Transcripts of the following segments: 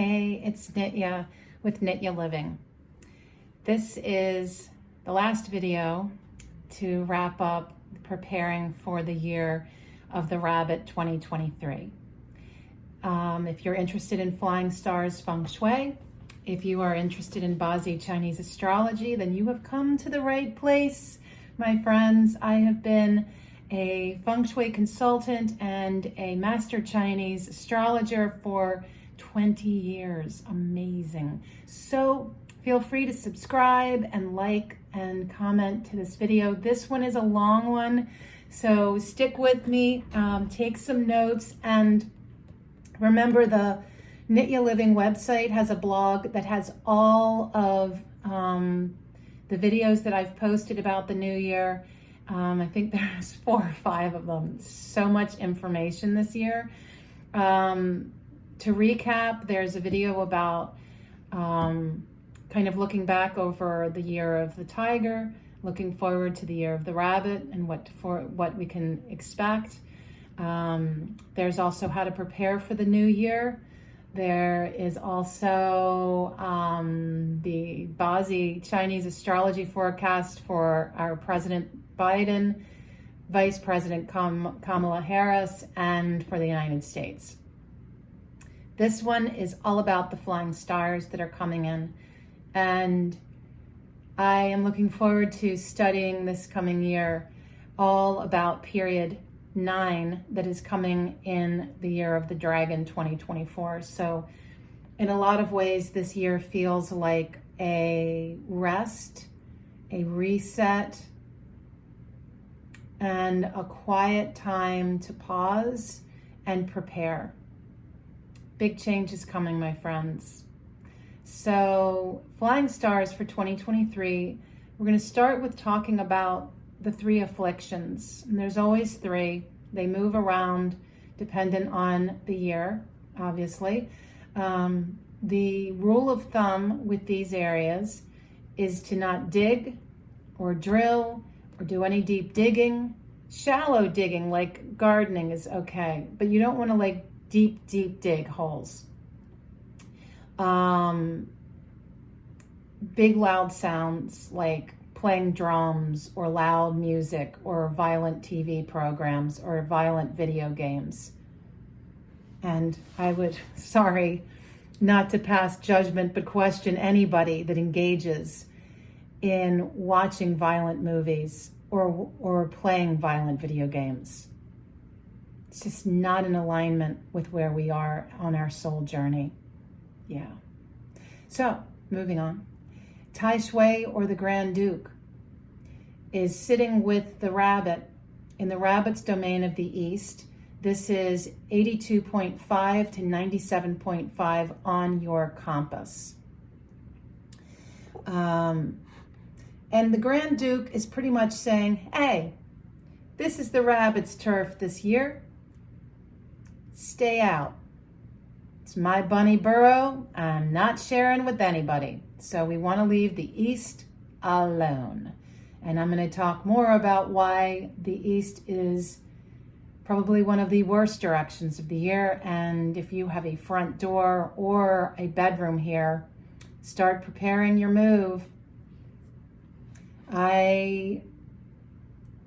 Hey, it's Nitya with Nitya Living. This is the last video to wrap up preparing for the year of the Rabbit 2023. If you're interested in flying stars Feng Shui, if you are interested in Bazi Chinese astrology, then you have come to the right place, my friends. I have been a Feng Shui consultant and a master Chinese astrologer for 20 years. Amazing. So feel free to subscribe and like and comment to this video. This one is a long one, so stick with me, take some notes, and remember the Nitya Living website has a blog that has all of the videos that I've posted about the new year. I think there's 4 or 5 of them. So much information this year. To recap, there's a video about kind of looking back over the year of the tiger, looking forward to the year of the rabbit, and what we can expect. There's also how to prepare for the new year. There is also the Bazi Chinese astrology forecast for our President Biden, Vice President Kamala Harris, and for the United States. This one is all about the flying stars that are coming in, and I am looking forward to studying this coming year all about period 9 that is coming in the year of the dragon 2024. So in a lot of ways, this year feels like a rest, a reset, and a quiet time to pause and prepare. Big change is coming, my friends. So flying stars for 2023, we're going to start with talking about the 3 afflictions. And there's always 3. They move around dependent on the year, obviously. The rule of thumb with these areas is to not dig or drill or do any deep digging. Shallow digging, like gardening, is okay, but you don't want to deep dig holes. Big loud sounds like playing drums or loud music or violent TV programs or violent video games. And I would, sorry, not to pass judgment, but question anybody that engages in watching violent movies or playing violent video games. It's just not in alignment with where we are on our soul journey. Yeah. So, moving on. Tai Shui, or the Grand Duke, is sitting with the rabbit in the rabbit's domain of the East. This is 82.5 to 97.5 on your compass. And the Grand Duke is pretty much saying, hey, this is the rabbit's turf this year. Stay out. It's my bunny burrow. I'm not sharing with anybody. So we want to leave the East alone. And I'm going to talk more about why the East is probably one of the worst directions of the year. And if you have a front door or a bedroom here, start preparing your move. I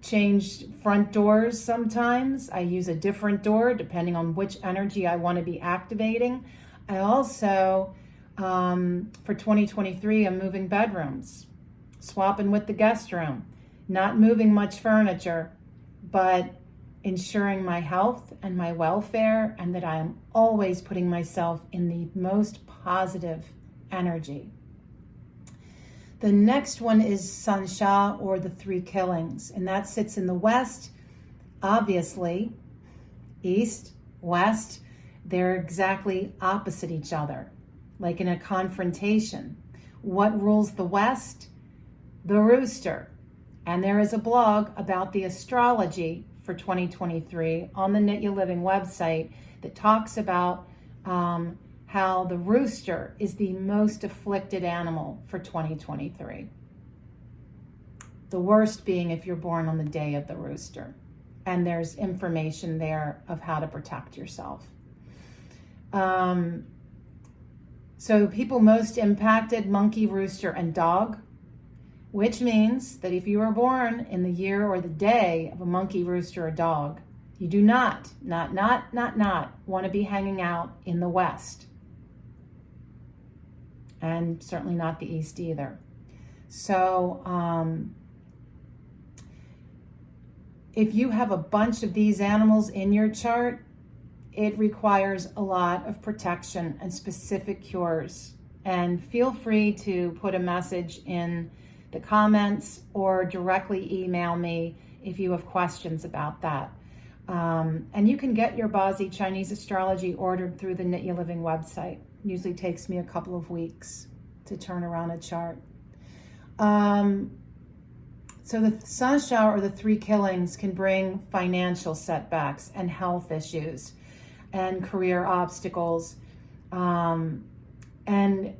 change front doors sometimes. I use a different door depending on which energy I want to be activating. I also, for 2023, I'm moving bedrooms, swapping with the guest room, not moving much furniture, but ensuring my health and my welfare, and that I am always putting myself in the most positive energy. The next one is Sansha, or the 3 killings, and that sits in the West. Obviously, East, West, they're exactly opposite each other, like in a confrontation. What rules the West? The rooster. And there is a blog about the astrology for 2023 on the Nitya Living website that talks about how the rooster is the most afflicted animal for 2023. The worst being if you're born on the day of the rooster. And there's information there of how to protect yourself. So people most impacted, monkey, rooster, and dog, which means that if you were born in the year or the day of a monkey, rooster, or dog, you do not want to be hanging out in the West. And certainly not the East either. So if you have a bunch of these animals in your chart, it requires a lot of protection and specific cures. And feel free to put a message in the comments or directly email me if you have questions about that. And you can get your Bazi Chinese astrology ordered through the Nitya Living website. It usually takes me a couple of weeks to turn around a chart. So the sun shower or the 3 killings can bring financial setbacks and health issues and career obstacles. And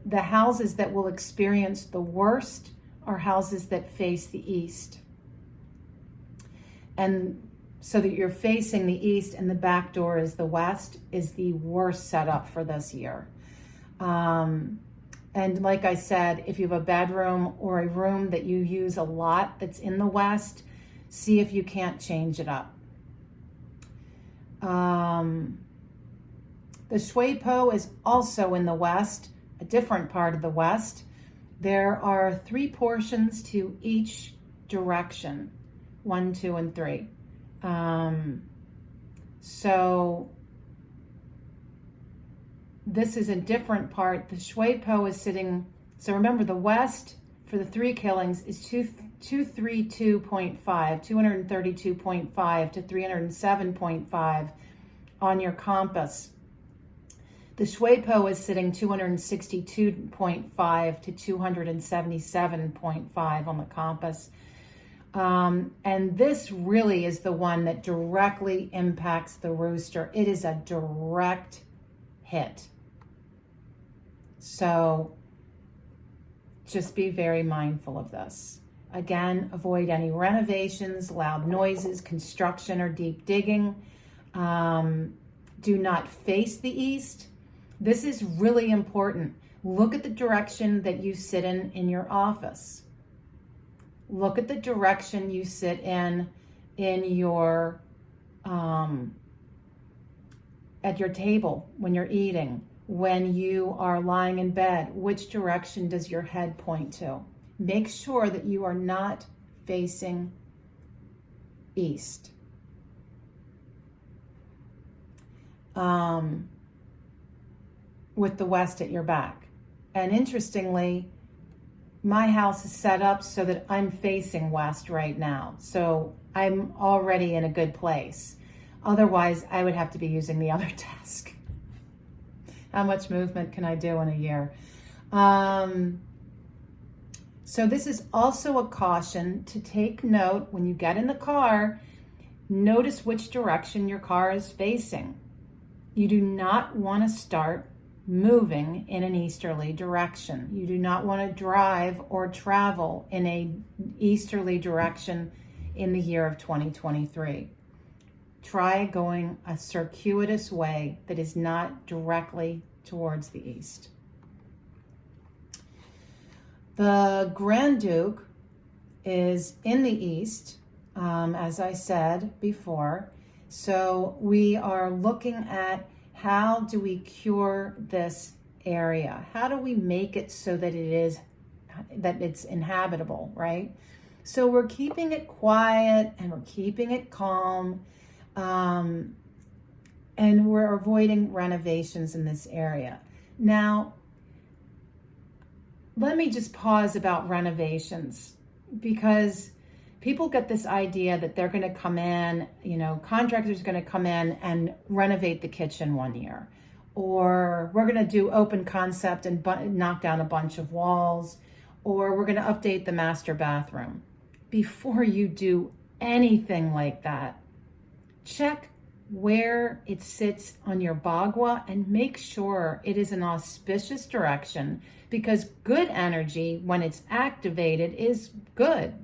the houses that will experience the worst are houses that face the east. And so that you're facing the east and the back door is the west is the worst setup for this year. And like I said, if you have a bedroom or a room that you use a lot that's in the west, see if you can't change it up. The Shui Po is also in the west, a different part of the west. There are 3 portions to each direction, 1, 2, and 3. So this is a different part. The Shui Po is sitting, so remember the west for the 3 killings is 232.5, 232.5 to 307.5 on your compass. The Shui Po is sitting 262.5 to 277.5 on the compass. And this really is the one that directly impacts the rooster. It is a direct hit. So just be very mindful of this. Again, avoid any renovations, loud noises, construction, or deep digging. Do not face the east. This is really important. Look at the direction that you sit in your office. Look at the direction you sit in your at your table when you're eating, when you are lying in bed. Which direction does your head point to? Make sure that you are not facing east. With the west at your back. And interestingly, my house is set up so that I'm facing west right now. So I'm already in a good place. Otherwise, I would have to be using the other desk. How much movement can I do in a year? So this is also a caution to take note when you get in the car. Notice which direction your car is facing. You do not want to start moving in an easterly direction. You do not want to drive or travel in an easterly direction in the year of 2023. Try going a circuitous way that is not directly towards the east. The Grand Duke is in the east, as I said before. So we are looking at how do we cure this area? How do we make it so that it's inhabitable, right? So we're keeping it quiet and we're keeping it calm, and we're avoiding renovations in this area. Now, let me just pause about renovations, because people get this idea that they're going to come in, contractors are going to come in and renovate the kitchen one year, or we're going to do open concept and knock down a bunch of walls, or we're going to update the master bathroom. Before you do anything like that, check where it sits on your Bagua and make sure it is an auspicious direction, because good energy, when it's activated, is good.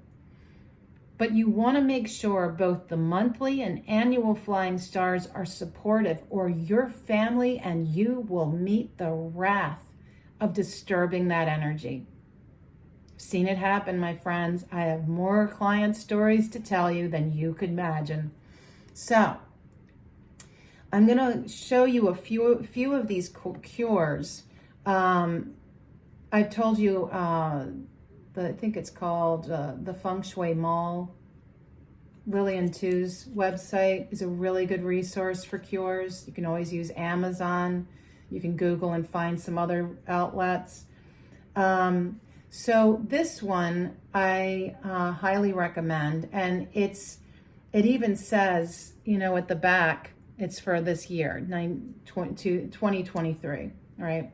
But you want to make sure both the monthly and annual flying stars are supportive, or your family and you will meet the wrath of disturbing that energy. I've seen it happen, my friends. I have more client stories to tell you than you could imagine. So I'm going to show you a few of these cures. I've told you, I think it's called the Feng Shui Mall. Lillian Tu's website is a really good resource for cures. You can always use Amazon. You can Google and find some other outlets. So this one I highly recommend, and it even says, at the back, it's for this year, 2023, right?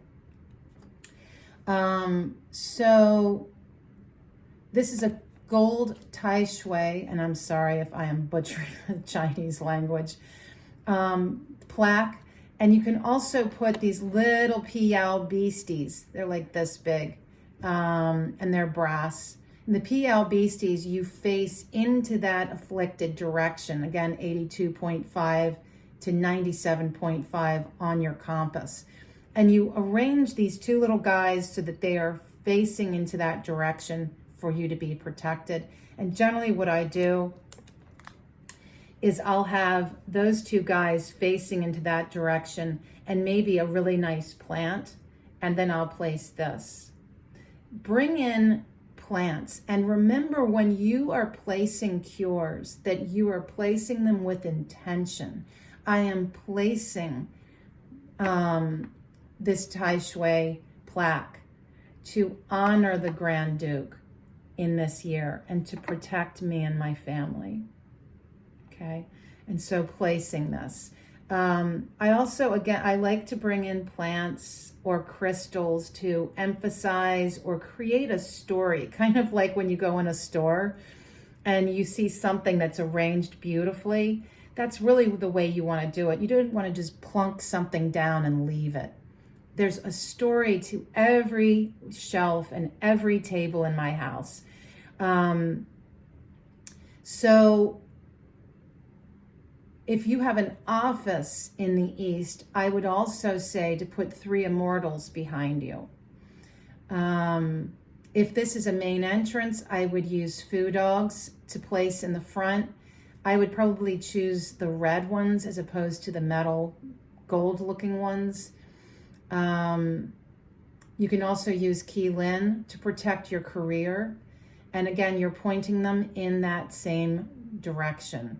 So this is a gold Tai Shui, and I'm sorry if I am butchering the Chinese language, plaque. And you can also put these little PL beasties. They're like this big, and they're brass. And the PL beasties, you face into that afflicted direction. Again, 82.5 to 97.5 on your compass. And you arrange these two little guys so that they are facing into that direction for you to be protected. And generally what I do is I'll have those two guys facing into that direction and maybe a really nice plant, and then I'll place this. Bring in plants, and remember, when you are placing cures, that you are placing them with intention. I am placing this Tai Shui plaque to honor the Grand Duke in this year and to protect me and my family. Okay, and so placing this. I also, again, I like to bring in plants or crystals to emphasize or create a story, kind of like when you go in a store and you see something that's arranged beautifully. That's really the way you want to do it. You don't want to just plunk something down and leave it. There's a story to every shelf and every table in my house. So if you have an office in the East, I would also say to put 3 immortals behind you. If this is a main entrance, I would use foo dogs to place in the front. I would probably choose the red ones as opposed to the metal gold looking ones. You can also use Ki Lin to protect your career. And again, you're pointing them in that same direction.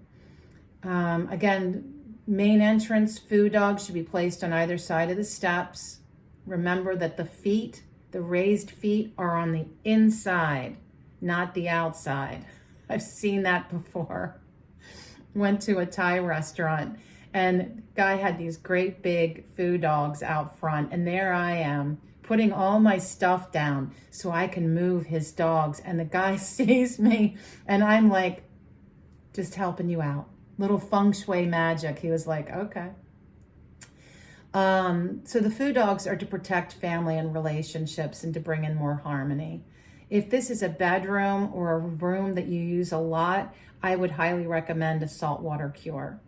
Again, main entrance, foo dogs should be placed on either side of the steps. Remember that the feet, the raised feet, are on the inside, not the outside. I've seen that before. Went to a Thai restaurant and guy had these great big foo dogs out front, and there I am putting all my stuff down so I can move his dogs, and the guy sees me and I'm like, just helping you out. Little feng shui magic. He was like, okay. So the foo dogs are to protect family and relationships and to bring in more harmony. If this is a bedroom or a room that you use a lot, I would highly recommend a saltwater cure.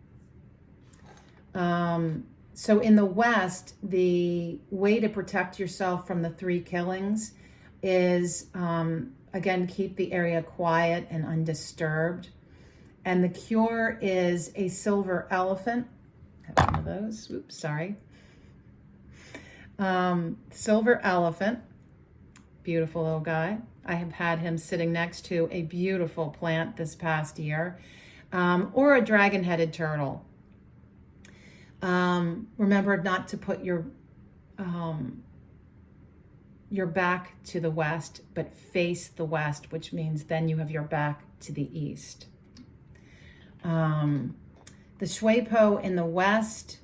So in the West, the way to protect yourself from the 3 killings is, again, keep the area quiet and undisturbed. And the cure is a silver elephant. I have one of those. Oops, sorry. Silver elephant. Beautiful little guy. I have had him sitting next to a beautiful plant this past year. Or a dragon-headed turtle. Remember not to put your back to the west, but face the west, which means then you have your back to the east. The Shui Po in the west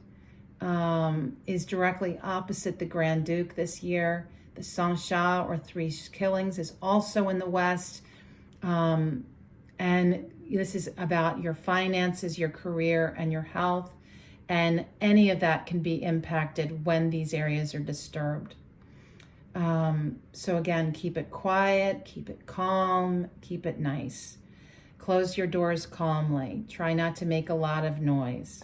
is directly opposite the Grand Duke this year. The Sang Sha, or 3 killings, is also in the west. And this is about your finances, your career, and your health. And any of that can be impacted when these areas are disturbed. So again, keep it quiet, keep it calm, keep it nice. Close your doors calmly. Try not to make a lot of noise.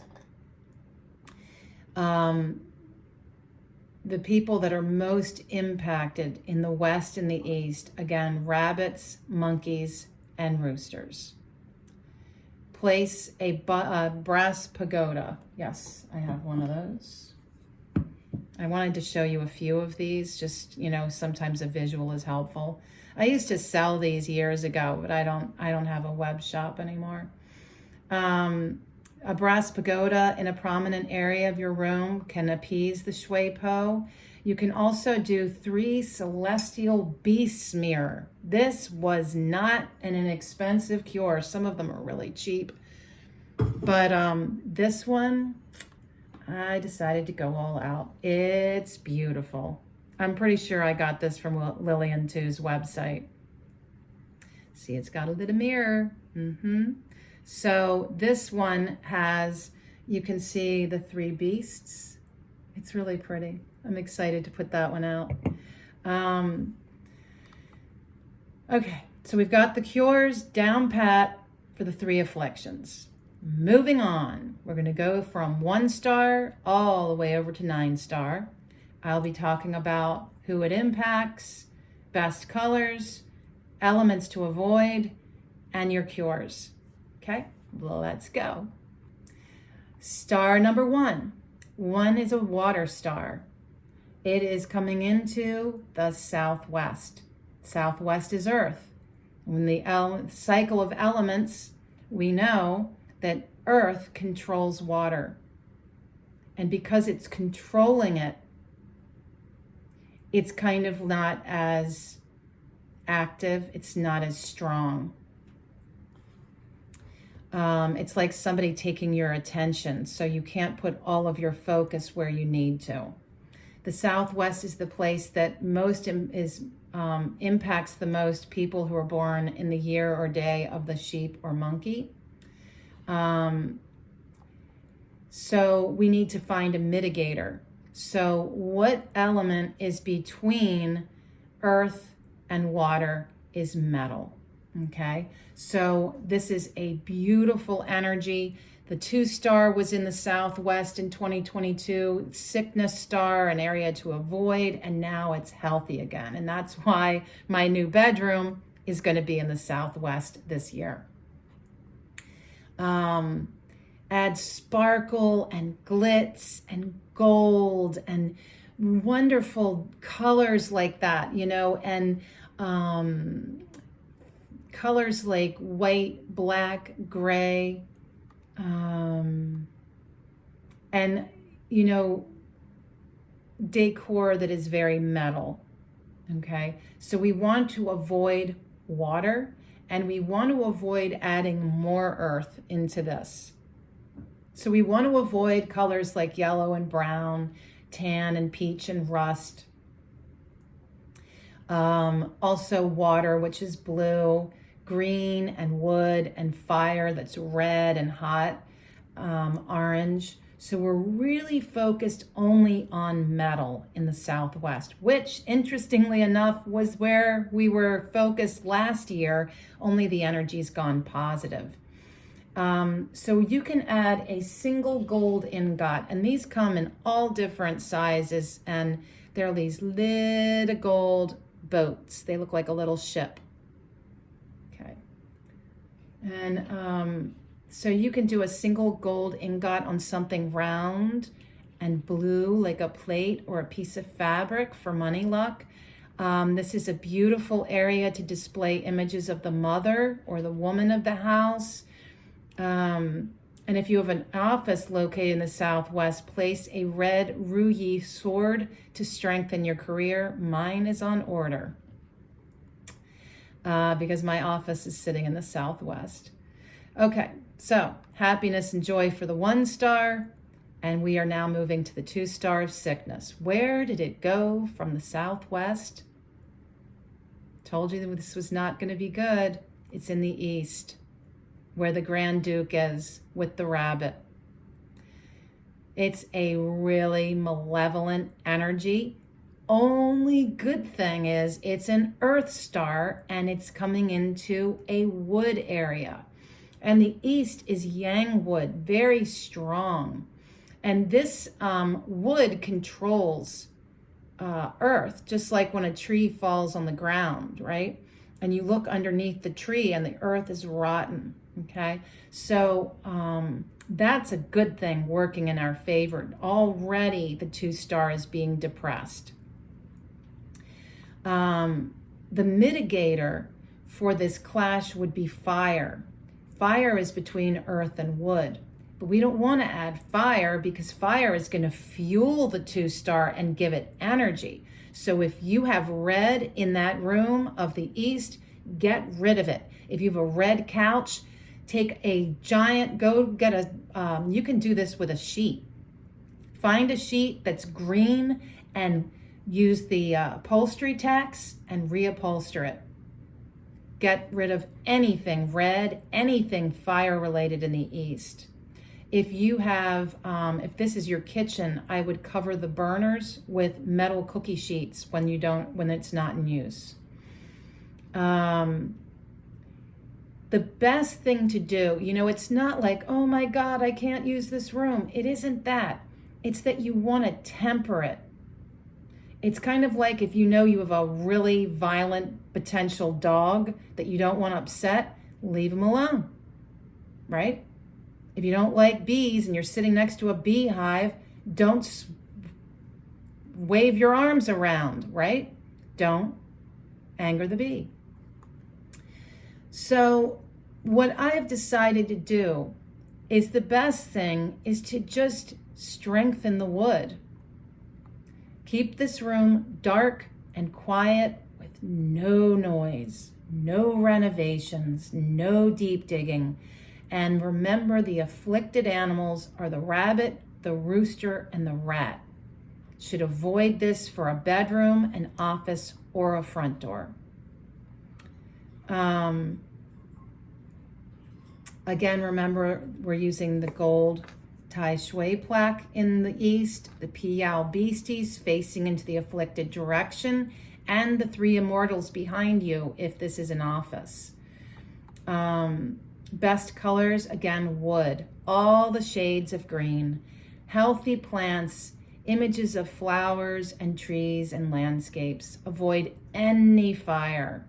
the people that are most impacted in the West and the East, again, rabbits, monkeys, and roosters. Place a brass pagoda. Yes, I have one of those. I wanted to show you a few of these, just, sometimes a visual is helpful. I used to sell these years ago, but I don't have a web shop anymore. A brass pagoda in a prominent area of your room can appease the shui po. You can also do 3 celestial beast smear. This was not an inexpensive cure. Some of them are really cheap. But this one, I decided to go all out. It's beautiful. I'm pretty sure I got this from Lillian Two's website. See, it's got a little mirror. So this one has, you can see the 3 beasts. It's really pretty. I'm excited to put that one out. Okay, so we've got the cures down pat for the 3 afflictions. Moving on, we're going to go from 1 star all the way over to 9 star. I'll be talking about who it impacts, best colors, elements to avoid, and your cures. Okay, let's go. Star number 1. 1 is a water star. It is coming into the southwest. Southwest is Earth. When the cycle of elements, we know that Earth controls water. And because it's controlling it, it's kind of not as active. It's not as strong. It's like somebody taking your attention, so you can't put all of your focus where you need to. The Southwest is the place that impacts the most people who are born in the year or day of the sheep or monkey. So we need to find a mitigator. So what element is between earth and water is metal. Okay, so this is a beautiful energy. The 2 star was in the Southwest in 2022, sickness star, an area to avoid, and now it's healthy again. And that's why my new bedroom is going to be in the Southwest this year. Add sparkle and glitz and gold and wonderful colors like that, and colors like white, black, gray, and decor that is very metal. Okay, so we want to avoid water, and we want to avoid adding more earth into this. So we want to avoid colors like yellow and brown, tan and peach and rust. Also water, which is blue, green and wood and fire, that's red and hot, orange. So we're really focused only on metal in the Southwest, which interestingly enough was where we were focused last year, only the energy's gone positive. So you can add a single gold ingot, and these come in all different sizes, and they're these little gold boats. They look like a little ship. Okay. And so you can do a single gold ingot on something round and blue, like a plate or a piece of fabric for money luck. This is a beautiful area to display images of the mother or the woman of the house. And if you have an office located in the Southwest, place a red Ruyi sword to strengthen your career. Mine is on order because my office is sitting in the Southwest. Okay, so happiness and joy for the 1 star, and we are now moving to the 2 star of sickness. Where did it go from the Southwest? Told you that this was not going to be good. It's in the East, where the Grand Duke is with the rabbit. It's a really malevolent energy. Only good thing is it's an earth star and it's coming into a wood area. And the East is yang wood, very strong. And this wood controls earth, just like when a tree falls on the ground, right? And you look underneath the tree and the earth is rotten, okay? So that's a good thing working in our favor. Already the 2 star is being depressed. The mitigator for this clash would be fire. Fire is between earth and wood. But we don't want to add fire because fire is going to fuel the 2 star and give it energy. So if you have red in that room of the east, get rid of it. If you have a red couch, take a giant, go get a, you can do this with a sheet. Find a sheet that's green and use the upholstery tacks and reupholster it. Get rid of anything red, anything fire related in the east. If you have, if this is your kitchen, I would cover the burners with metal cookie sheets when it's not in use. The best thing to do, it's not like, oh my God, I can't use this room. It isn't that. It's that you want to temper it. It's kind of like if you have a really violent potential dog that you don't want to upset, leave him alone, right? If you don't like bees and you're sitting next to a beehive, don't wave your arms around, right? Don't anger the bee. So what I've decided to do is the best thing is to just strengthen the wood. Keep this room dark and quiet with no noise, no renovations, no deep digging. And remember, the afflicted animals are the rabbit, the rooster, and the rat. Should avoid this for a bedroom, an office, or a front door. Again, remember, we're using the gold Tai Shui plaque in the east, the Piao beasties facing into the afflicted direction, and the 3 immortals behind you if this is an office. Best colors, again, wood, all the shades of green, healthy plants, images of flowers and trees and landscapes. Avoid any fire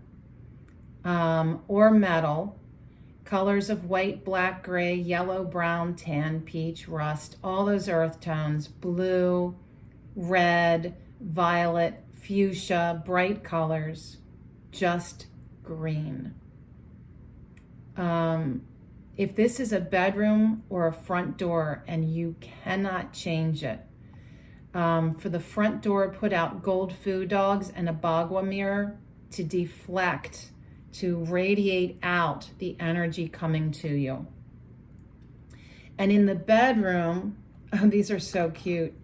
or metal. Colors of white, black, gray, yellow, brown, tan, peach, rust, all those earth tones, blue, red, violet, fuchsia, bright colors, just green. If this is a bedroom or a front door and you cannot change it, for the front door, put out gold food dogs and a bagua mirror to deflect, to radiate out the energy coming to you. And in the bedroom, these are so cute.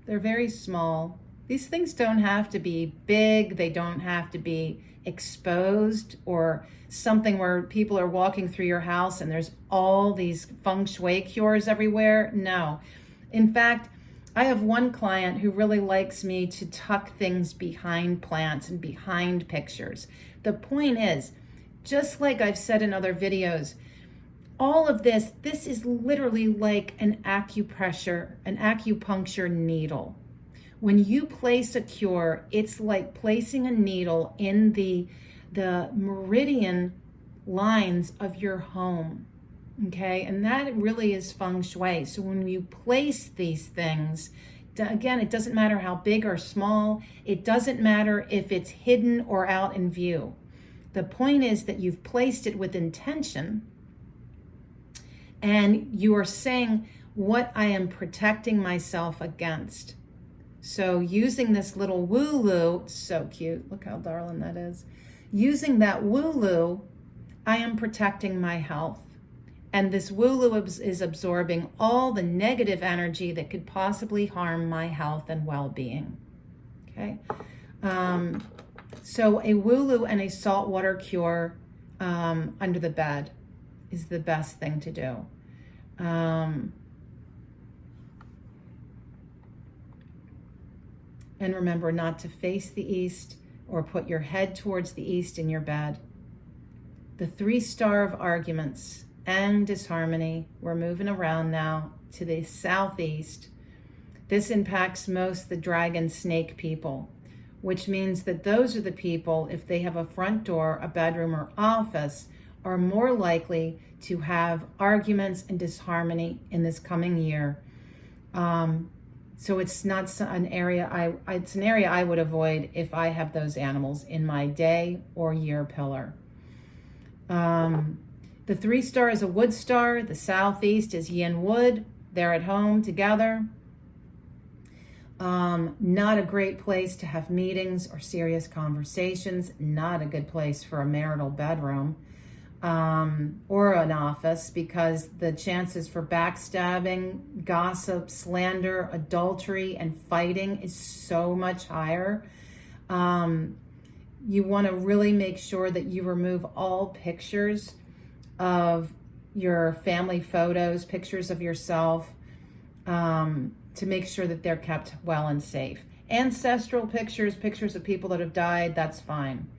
They're very small. These things don't have to be big. They don't have to be exposed or something where people are walking through your house and there's all these Feng Shui cures everywhere. No. In fact, I have one client who really likes me to tuck things behind plants and behind pictures. The point is, just like I've said in other videos, all of this is literally like an acupuncture needle. When you place a cure, it's like placing a needle in the meridian lines of your home, okay? And that really is Feng Shui. So when you place these things, again, it doesn't matter how big or small. It doesn't matter if it's hidden or out in view. The point is that you've placed it with intention and you are saying what I am protecting myself against. So using this little woo-loo, so cute, look how darling that is. Using that woo-loo, I am protecting my health. And this woo-loo is absorbing all the negative energy that could possibly harm my health and well-being, okay? So a woo-loo and a saltwater cure under the bed is the best thing to do. And remember not to face the east or put your head towards the east in your bed. The 3 star of arguments and disharmony, we're moving around now to the southeast. This impacts most the dragon snake people, which means that those are the people, if they have a front door, a bedroom, or office, are more likely to have arguments and disharmony in this coming year. So it's not an area it's an area I would avoid if I have those animals in my day or year pillar. The 3-star is a wood star. The southeast is yin wood. They're at home together. Not a great place to have meetings or serious conversations. Not a good place for a marital bedroom or an office, because the chances for backstabbing, gossip, slander, adultery, and fighting is so much higher. You want to really make sure that you remove all pictures of your family photos, pictures of yourself, to make sure that they're kept well and safe. Ancestral pictures, pictures of people that have died, that's fine.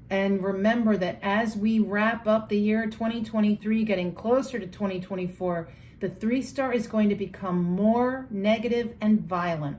And remember that as we wrap up the year 2023, getting closer to 2024, the 3-star is going to become more negative and violent.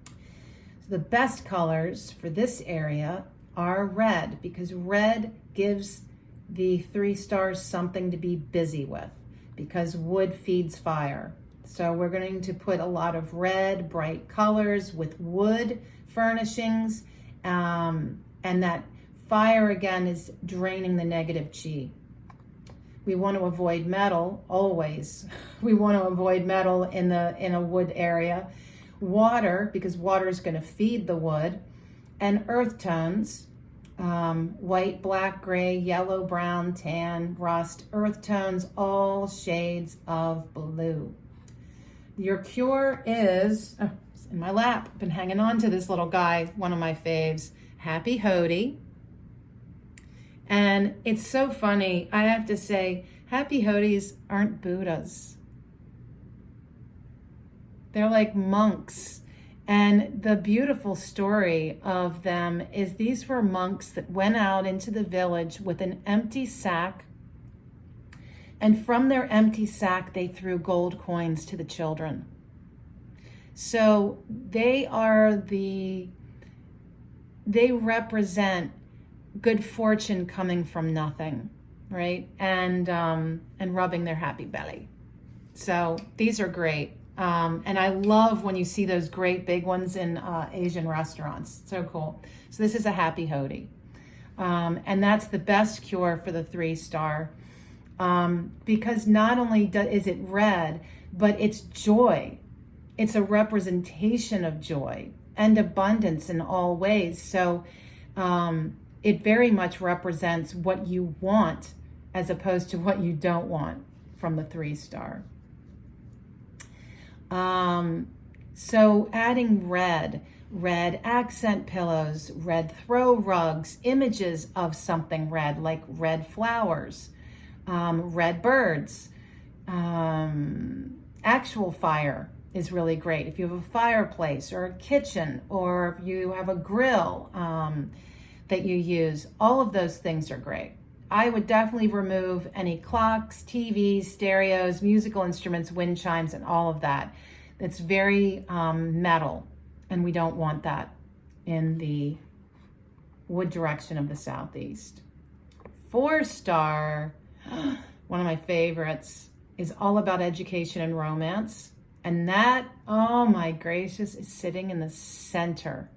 So the best colors for this area are red, because red gives the 3 stars something to be busy with, because wood feeds fire. So we're going to put a lot of red, bright colors with wood furnishings, and that fire again is draining the negative chi. We want to avoid metal always. We want to avoid metal in a wood area. Water, because water is going to feed the wood, and earth tones, white, black, gray, yellow, brown, tan, rust, earth tones, all shades of blue. Your cure is, it's in my lap. I've been hanging on to this little guy, one of my faves, Happy Hody. And it's so funny, I have to say, Happy Hodis aren't Buddhas. They're like monks. And the beautiful story of them is these were monks that went out into the village with an empty sack. And from their empty sack, they threw gold coins to the children. So they represent good fortune coming from nothing, right? And rubbing their happy belly. So these are great. And I love when you see those great big ones in Asian restaurants. So cool. So this is a Happy Hody. And that's the best cure for the 3-star. Because not only is it red, but it's joy. It's a representation of joy and abundance in all ways. So it very much represents what you want as opposed to what you don't want from the 3-star. So adding red accent pillows, red throw rugs, images of something red, like red flowers, red birds, actual fire is really great. If you have a fireplace or a kitchen, or if you have a grill that you use, all of those things are great. I would definitely remove any clocks, TVs, stereos, musical instruments, wind chimes, and all of that. It's very metal, and we don't want that in the wood direction of the southeast. 4-star, one of my favorites, is all about education and romance. And that, oh my gracious, is sitting in the center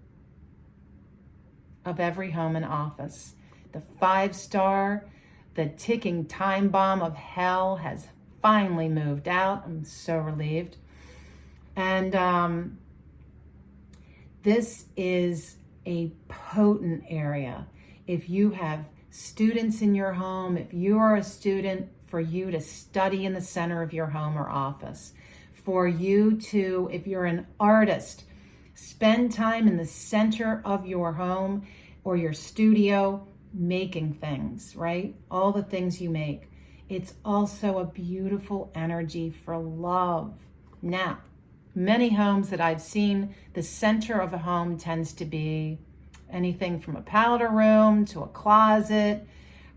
of every home and office. The 5-star, the ticking time bomb of hell, has finally moved out. I'm so relieved. And this is a potent area. If you have students in your home, if you are a student, for you to study in the center of your home or office. For you to, if you're an artist, spend time in the center of your home or your studio making things, right? All the things you make. It's also a beautiful energy for love. Now, many homes that I've seen, the center of a home tends to be anything from a powder room to a closet,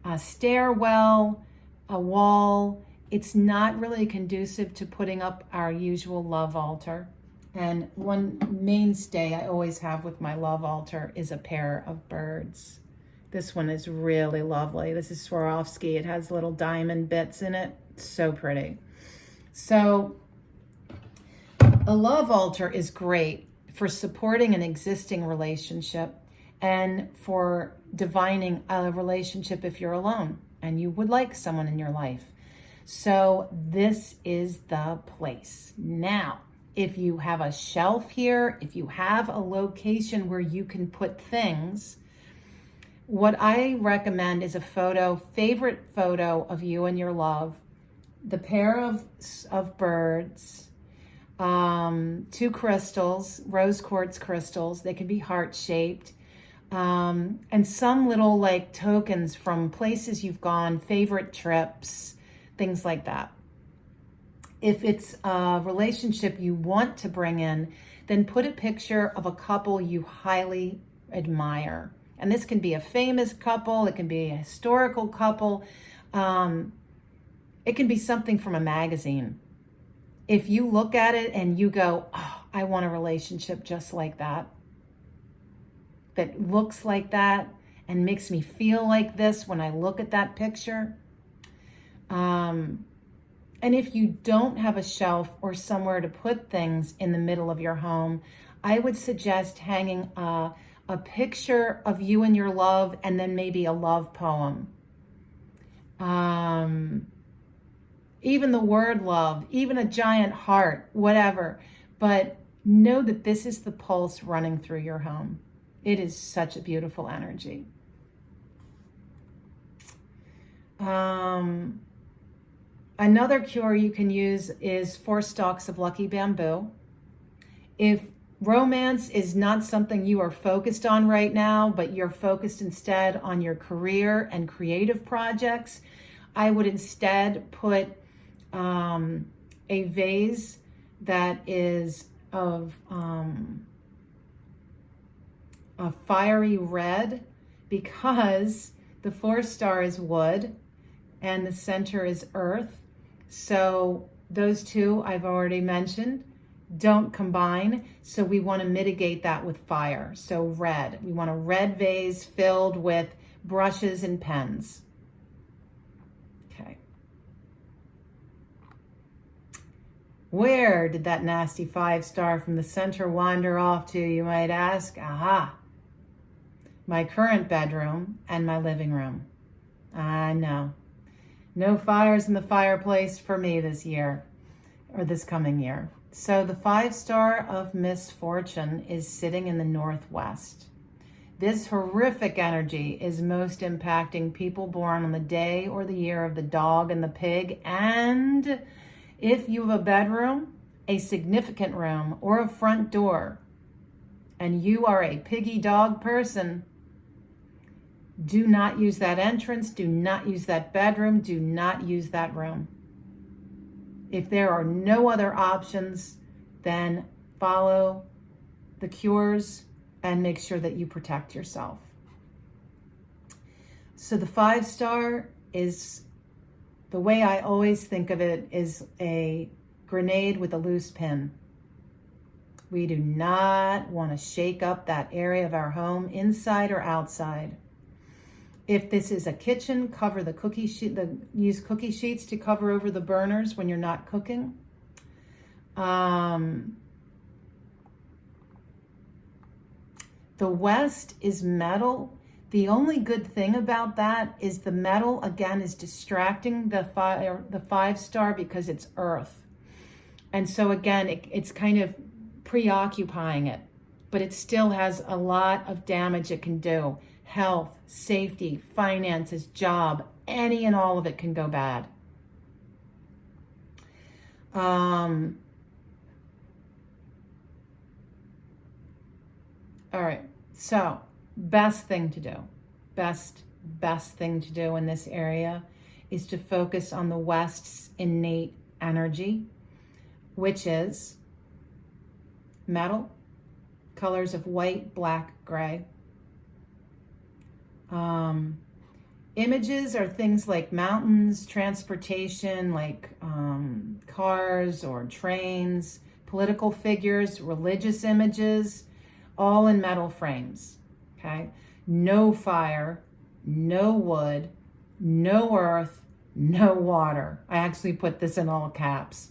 a stairwell, a wall. it's not really conducive to putting up our usual love altar. And one mainstay I always have with my love altar is a pair of birds. This one is really lovely. This is Swarovski. It has little diamond bits in it. It's so pretty. So a love altar is great for supporting an existing relationship and for divining a relationship if you're alone and you would like someone in your life. So this is the place. Now, if you have a shelf here, if you have a location where you can put things, what I recommend is a favorite photo of you and your love, the pair of birds, 2 crystals, rose quartz crystals. They can be heart-shaped, and some little like tokens from places you've gone, favorite trips, things like that. If it's a relationship you want to bring in, then put a picture of a couple you highly admire. And this can be a famous couple, it can be a historical couple, it can be something from a magazine. If you look at it and you go, oh, I want a relationship just like that looks like that and makes me feel like this when I look at that picture. And if you don't have a shelf or somewhere to put things in the middle of your home, I would suggest hanging a picture of you and your love, and then maybe a love poem. Even the word love, even a giant heart, whatever. But know that this is the pulse running through your home. It is such a beautiful energy. Another cure you can use is 4 stalks of lucky bamboo. If romance is not something you are focused on right now, but you're focused instead on your career and creative projects, I would instead put a vase that is of a fiery red, because the 4th star is wood and the center is earth. So those two I've already mentioned don't combine. So we want to mitigate that with fire. So red, we want a red vase filled with brushes and pens. Okay. Where did that nasty 5 star from the center wander off to, you might ask? Aha. My current bedroom and my living room. I know. No fires in the fireplace for me this year, or this coming year. So the 5 star of misfortune is sitting in the northwest. This horrific energy is most impacting people born on the day or the year of the dog and the pig. And if you have a bedroom, a significant room, or a front door, and you are a piggy dog person, do not use that entrance, do not use that bedroom, do not use that room. If there are no other options, then follow the cures and make sure that you protect yourself. So the 5 star is, the way I always think of it, is a grenade with a loose pin. We do not want to shake up that area of our home, inside or outside. If this is a kitchen, cover the cookie sheet. Use cookie sheets to cover over the burners when you're not cooking. The west is metal. The only good thing about that is the metal, again, is distracting the 5 star because it's earth. And so again, it's kind of preoccupying it, but it still has a lot of damage it can do. Health, safety, finances, job, any and all of it can go bad. All right, so best thing to do in this area is to focus on the West's innate energy, which is metal, colors of white, black, gray. Images are things like mountains, transportation, like cars or trains, political figures, religious images, all in metal frames, okay? No fire, no wood, no earth, no water. I actually put this in all caps.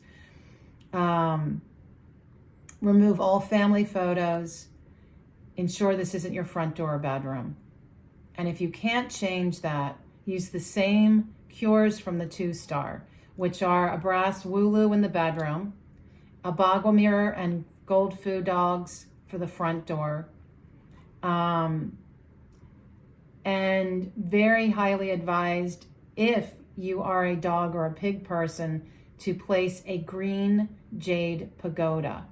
Remove all family photos. Ensure this isn't your front door or bedroom. And if you can't change that, use the same cures from the 2-star, which are a brass wooloo in the bedroom, a boggle mirror and gold food dogs for the front door, and very highly advised, if you are a dog or a pig person, to place a green jade pagoda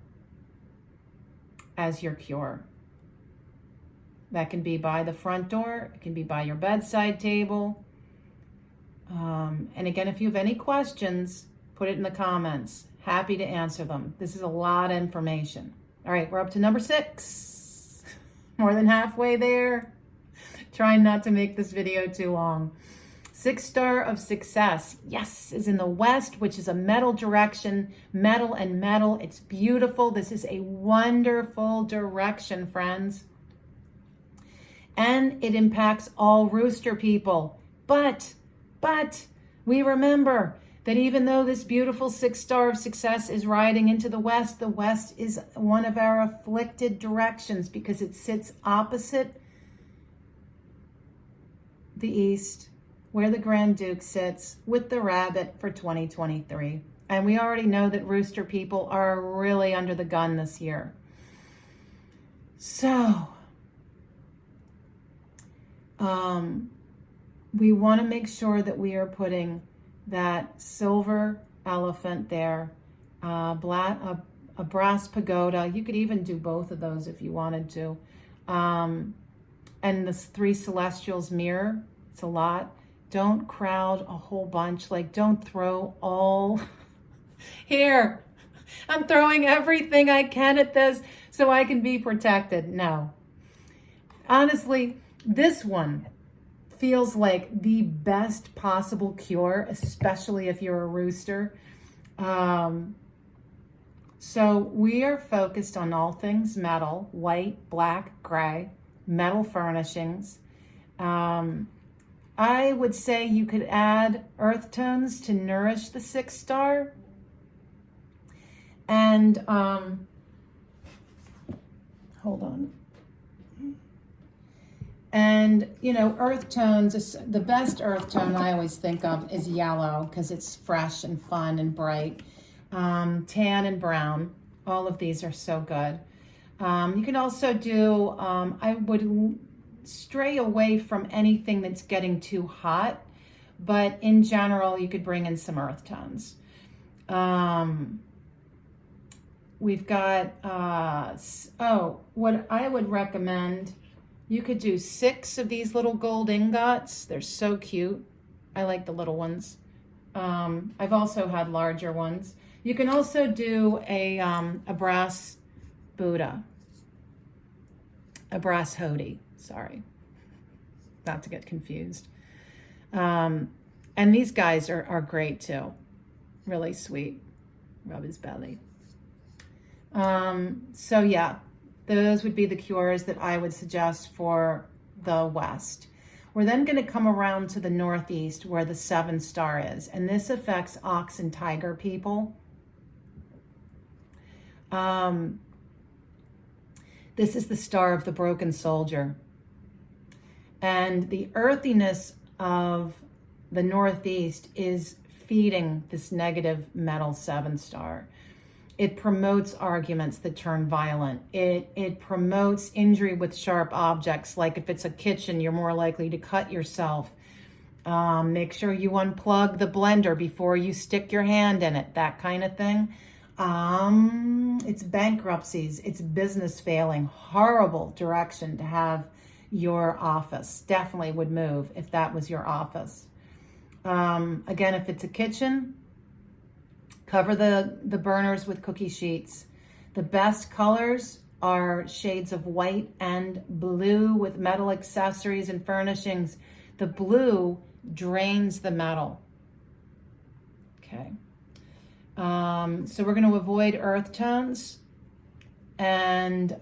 as your cure. That can be by the front door. It can be by your bedside table. And again, if you have any questions, put it in the comments. Happy to answer them. This is a lot of information. All right, we're up to number 6. More than halfway there. Trying not to make this video too long. 6-star of success, yes, is in the west, which is a metal direction, metal and metal. It's beautiful. This is a wonderful direction, friends. And it impacts all rooster people. But we remember that even though this beautiful 6-star of success is riding into the west is one of our afflicted directions because it sits opposite the east, where the Grand Duke sits with the rabbit for 2023. And we already know that rooster people are really under the gun this year. So, we want to make sure that we are putting that silver elephant there, a brass pagoda. You could even do both of those if you wanted to. And the 3 celestials mirror. It's a lot. Don't crowd a whole bunch. Like, don't throw all here. I'm throwing everything I can at this so I can be protected. No. Honestly, this one feels like the best possible cure, especially if you're a rooster. So we are focused on all things metal, white, black, gray, metal furnishings. I would say you could add earth tones to nourish the 6-star. And hold on. And, you know, earth tones, the best earth tone I always think of is yellow because it's fresh and fun and bright. Tan and brown, all of these are so good. You can also do, I would stray away from anything that's getting too hot, but in general, you could bring in some earth tones. We've got, what I would recommend, you could do 6 of these little gold ingots. They're so cute. I like the little ones. I've also had larger ones. You can also do a brass Buddha, a brass Hodi, sorry, not to get confused. And these guys are great too. Really sweet. Rub his belly. So yeah, those would be the cures that I would suggest for the west. We're then going to come around to the northeast where the 7-star is, and this affects ox and tiger people. This is the star of the broken soldier. And the earthiness of the northeast is feeding this negative metal 7-star. It promotes arguments that turn violent. It promotes injury with sharp objects. Like if it's a kitchen, you're more likely to cut yourself. Make sure you unplug the blender before you stick your hand in it, that kind of thing. It's bankruptcies, it's business failing. Horrible direction to have your office. Definitely would move if that was your office. Again, if it's a kitchen, cover the burners with cookie sheets. The best colors are shades of white and blue with metal accessories and furnishings. The blue drains the metal. Okay. So we're going to avoid earth tones and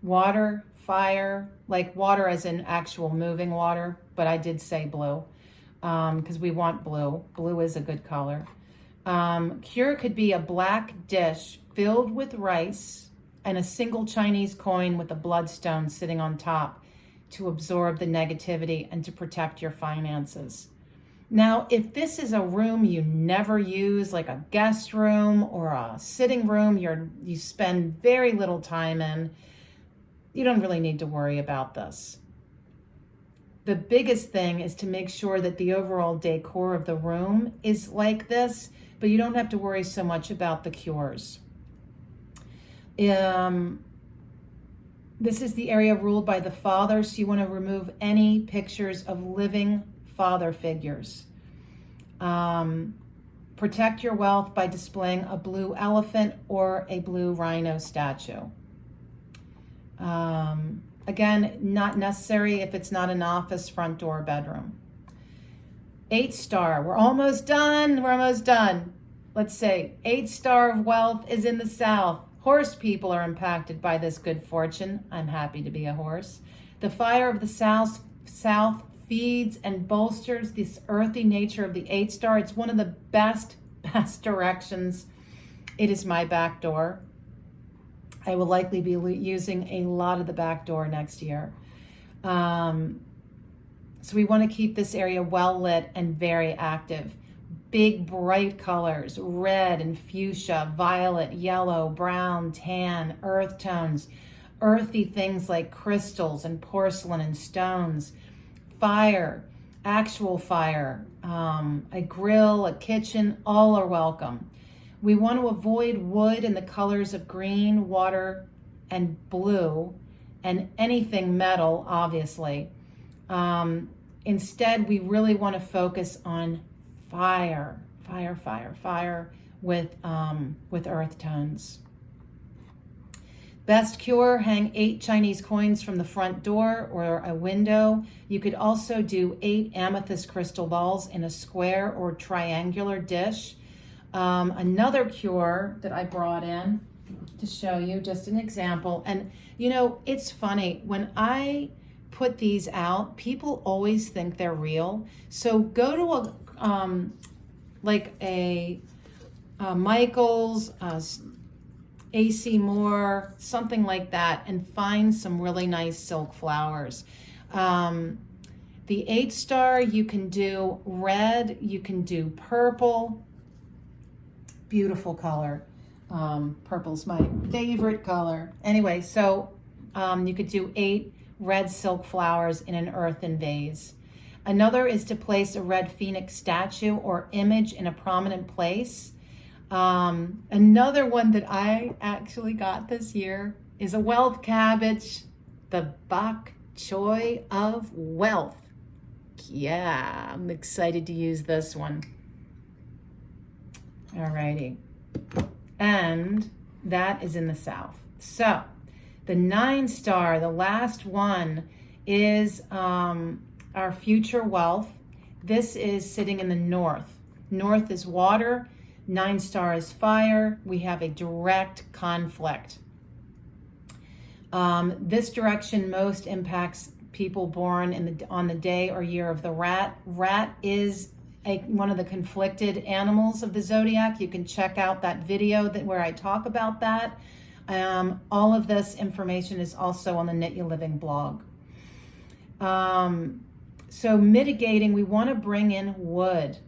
water, fire, like water as in actual moving water, but I did say blue because we want blue. Blue is a good color. Cure could be a black dish filled with rice and a single Chinese coin with a bloodstone sitting on top to absorb the negativity and to protect your finances. Now, if this is a room you never use, like a guest room or a sitting room you spend very little time in, you don't really need to worry about this. The biggest thing is to make sure that the overall decor of the room is like this, but you don't have to worry so much about the cures. This is the area ruled by the father, so you want to remove any pictures of living father figures. Protect your wealth by displaying a blue elephant or a blue rhino statue. Again, not necessary if it's not an office, front door, bedroom. 8-star, we're almost done. Let's say 8-star of wealth is in the south. Horse people are impacted by this good fortune. I'm happy to be a horse. The fire of the south feeds and bolsters this earthy nature of the 8-star. It's one of the best directions. It is my back door. I will likely be using a lot of the back door next year. So we want to keep this area well lit and very active. Big bright colors, red and fuchsia, violet, yellow, brown, tan, earth tones, earthy things like crystals and porcelain and stones, fire, actual fire, a grill, a kitchen, all are welcome. We want to avoid wood in the colors of green, water, and blue, and anything metal, obviously. Instead, we really want to focus on fire with earth tones. Best cure, hang 8 Chinese coins from the front door or a window. You could also do 8 amethyst crystal balls in a square or triangular dish. Another cure that I brought in to show you, just an example. And you know, it's funny, when I put these out, people always think they're real. So go to a Michael's, AC Moore, something like that, and find some really nice silk flowers. The 8-star, you can do red, you can do purple. Beautiful color. Purple's my favorite color. Anyway, so you could do 8 red silk flowers in an earthen vase. Another is to place a red phoenix statue or image in a prominent place. Another one that I actually got this year is a wealth cabbage, the bok choy of wealth. Yeah, I'm excited to use this one. Alrighty. And that is in the south. So the 9-star, the last one, is our future wealth. This is sitting in the north. North is water. 9-star is fire. We have a direct conflict. This direction most impacts people born on the day or year of the rat. Rat is one of the conflicted animals of the zodiac. You can check out that video where I talk about that. All of this information is also on the Nitya Living blog. So mitigating, we want to bring in wood.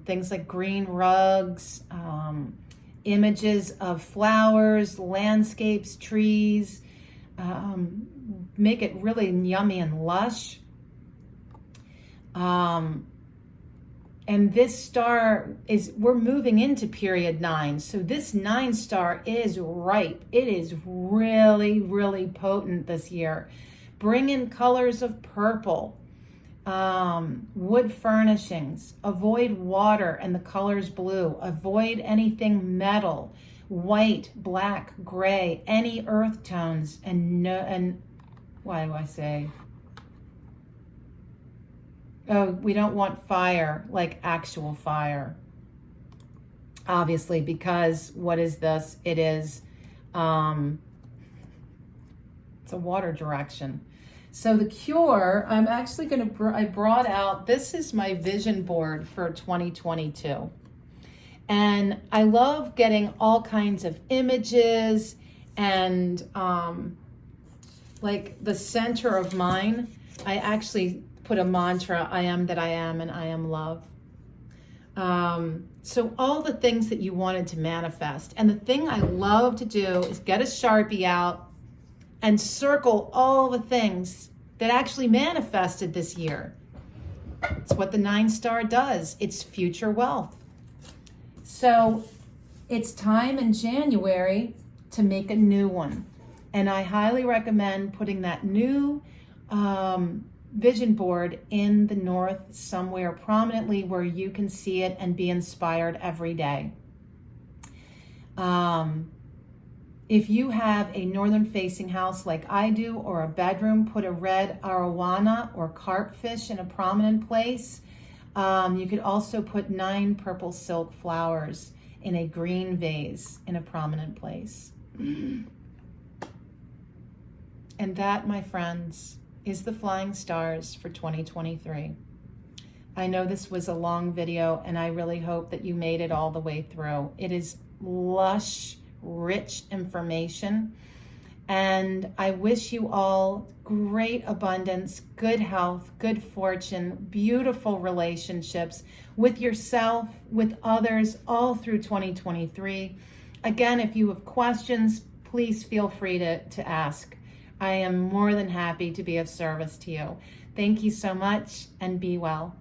Things like green rugs, images of flowers, landscapes, trees, make it really yummy and lush. And this star we're moving into period 9. So this 9-star is ripe. It is really, really potent this year. Bring in colors of purple, wood furnishings, avoid water and the colors blue, avoid anything metal, white, black, gray, any earth tones, and why do I say Oh, we don't want fire, like actual fire. Obviously, because what is this? It is, it's a water direction. So the cure, I'm actually I brought out, this is my vision board for 2022. And I love getting all kinds of images and like the center of mine, I actually put a mantra, I am that I am and I am love. So all the things that you wanted to manifest. And the thing I love to do is get a Sharpie out and circle all the things that actually manifested this year. It's what the 9-star does. It's future wealth. So it's time in January to make a new one. And I highly recommend putting that new vision board in the north somewhere prominently where you can see it and be inspired every day. If you have a northern facing house like I do, or a bedroom, put a red arowana or carp fish in a prominent place. You could also put 9 purple silk flowers in a green vase in a prominent place. And that, my friends, is the flying stars for 2023. I know this was a long video, and I really hope that you made it all the way through. It is lush, rich information, and I wish you all great abundance, good health, good fortune, beautiful relationships with yourself, with others, all through 2023. Again, if you have questions, please feel free to ask. I am more than happy to be of service to you. Thank you so much, and be well.